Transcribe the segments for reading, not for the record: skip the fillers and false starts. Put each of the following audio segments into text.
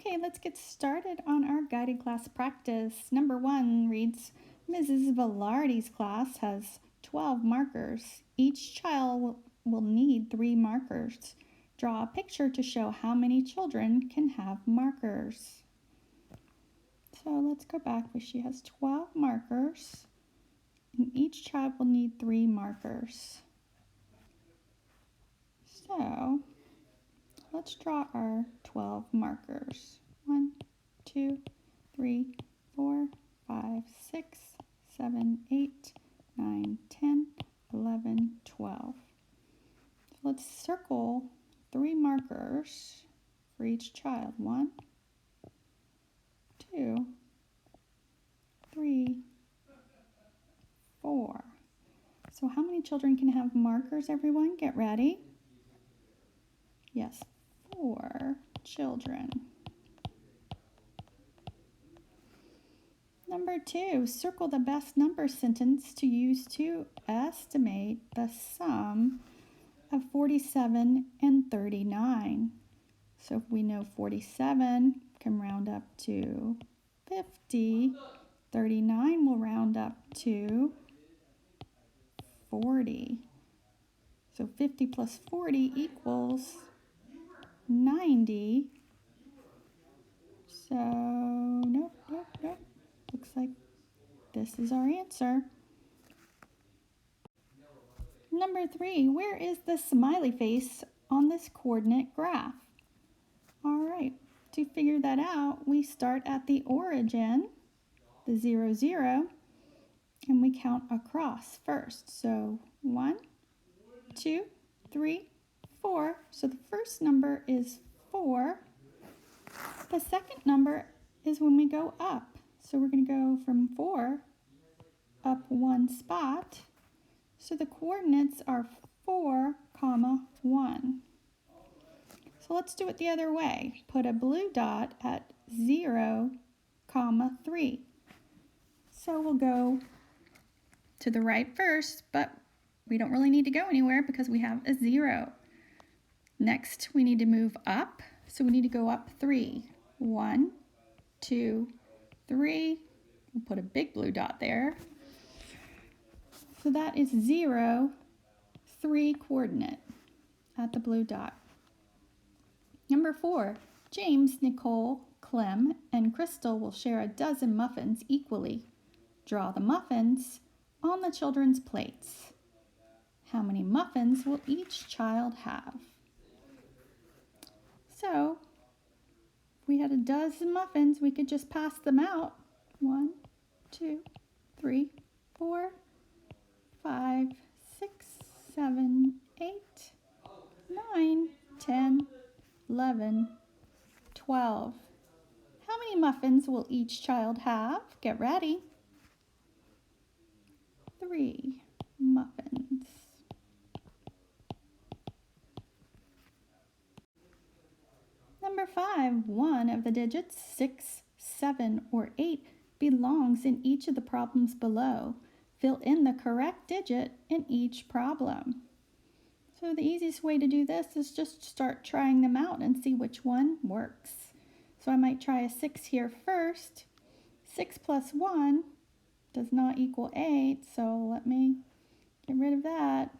Okay, let's get started on our guided class practice. Number 1 reads, Mrs. Velarde's class has 12 markers. Each child will need 3 markers. Draw a picture to show how many children can have markers. So let's go back. She has 12 markers, and each child will need 3 markers. So let's draw our 12 markers. 1, 2, 3, 4, 5, 6, 7, 8, 9, 10, 11, 12. So let's circle 3 markers for each child. 1, 2, 3, 4. So how many children can have markers, everyone? Get ready. Yes, 4 children. Number 2, circle the best number sentence to use to estimate the sum of 47 and 39. So if we know 47 can round up to 50, 39 will round up to 40. So 50 plus 40 equals 90. So, nope. Looks like this is our answer. Number 3, where is the smiley face on this coordinate graph? All right, to figure that out, we start at the origin, the 0, 0, and we count across first. So 1, 2, 3, 4. So the first number is 4. The second number is when we go up. So we're going to go from 4 up 1 spot. So the coordinates are 4, 1. So let's do it the other way. Put a blue dot at 0, 3. So we'll go to the right first, but we don't really need to go anywhere because we have a 0. Next, we need to move up. So we need to go up 3. 1, 2, 3. We'll put a big blue dot there. So that is 0, 3 coordinate at the blue dot. Number 4, James, Nicole, Clem, and Crystal will share a dozen muffins equally. Draw the muffins on the children's plates. How many muffins will each child have? So, if we had a dozen muffins, we could just pass them out. 1, 2, 3, 4, 5, 6, 7, 8, 9, 10, 11, 12. How many muffins will each child have? Get ready. 3 muffins. Number 5, one of the digits 6, 7, or 8 belongs in each of the problems below. Fill in the correct digit in each problem. So the easiest way to do this is just start trying them out and see which one works. So I might try a 6 here first. 6 plus 1 does not equal 8, so let me get rid of that.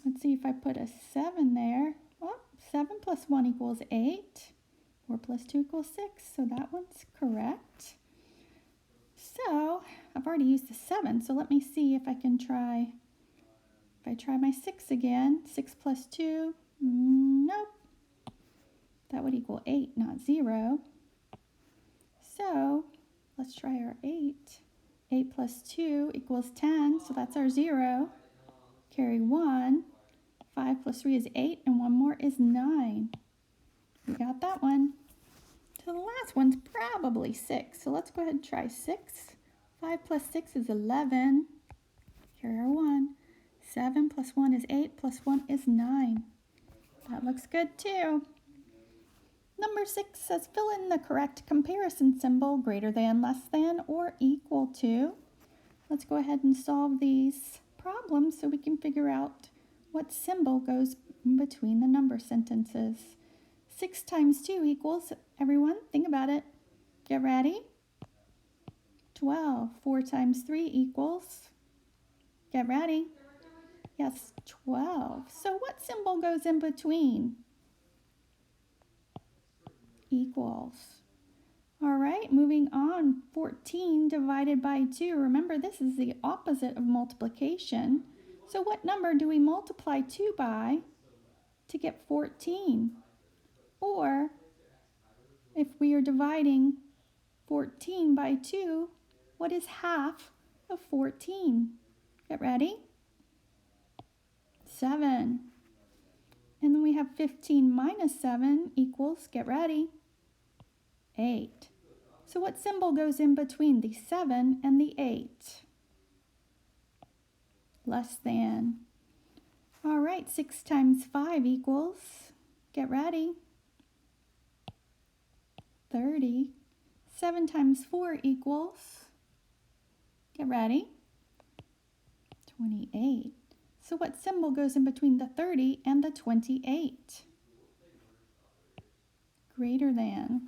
Let's see if I put a 7 there. Well, 7 plus 1 equals 8. 4 plus 2 equals 6, so that one's correct. So I've already used the 7, so let me see if I can try. If I try my 6 again, 6 plus 2, nope. That would equal 8, not 0. So let's try our 8. 8 plus 2 equals 10, so that's our 0. Carry 1. 5 plus 3 is 8, and 1 more is 9. We got that one. So the last one's probably 6. So let's go ahead and try 6. 5 plus 6 is 11. Here are 1. 7 plus 1 is 8, plus 1 is 9. That looks good too. Number 6 says fill in the correct comparison symbol, greater than, less than, or equal to. Let's go ahead and solve these problems so we can figure out what symbol goes in between the number sentences. 6 times 2 equals, everyone, think about it. Get ready. 12. 4 times 3 equals, get ready. Yes, 12. So what symbol goes in between? Equals. All right, moving on. 14 divided by 2. Remember, this is the opposite of multiplication. So what number do we multiply 2 by to get 14? Or if we are dividing 14 by 2, what is half of 14? Get ready. 7. And then we have 15 minus 7 equals, get ready, 8. So what symbol goes in between the 7 and the 8? Less than. All right, 6 times 5 equals, get ready, 30. 7 times 4 equals, get ready, 28. So what symbol goes in between the 30 and the 28? Greater than.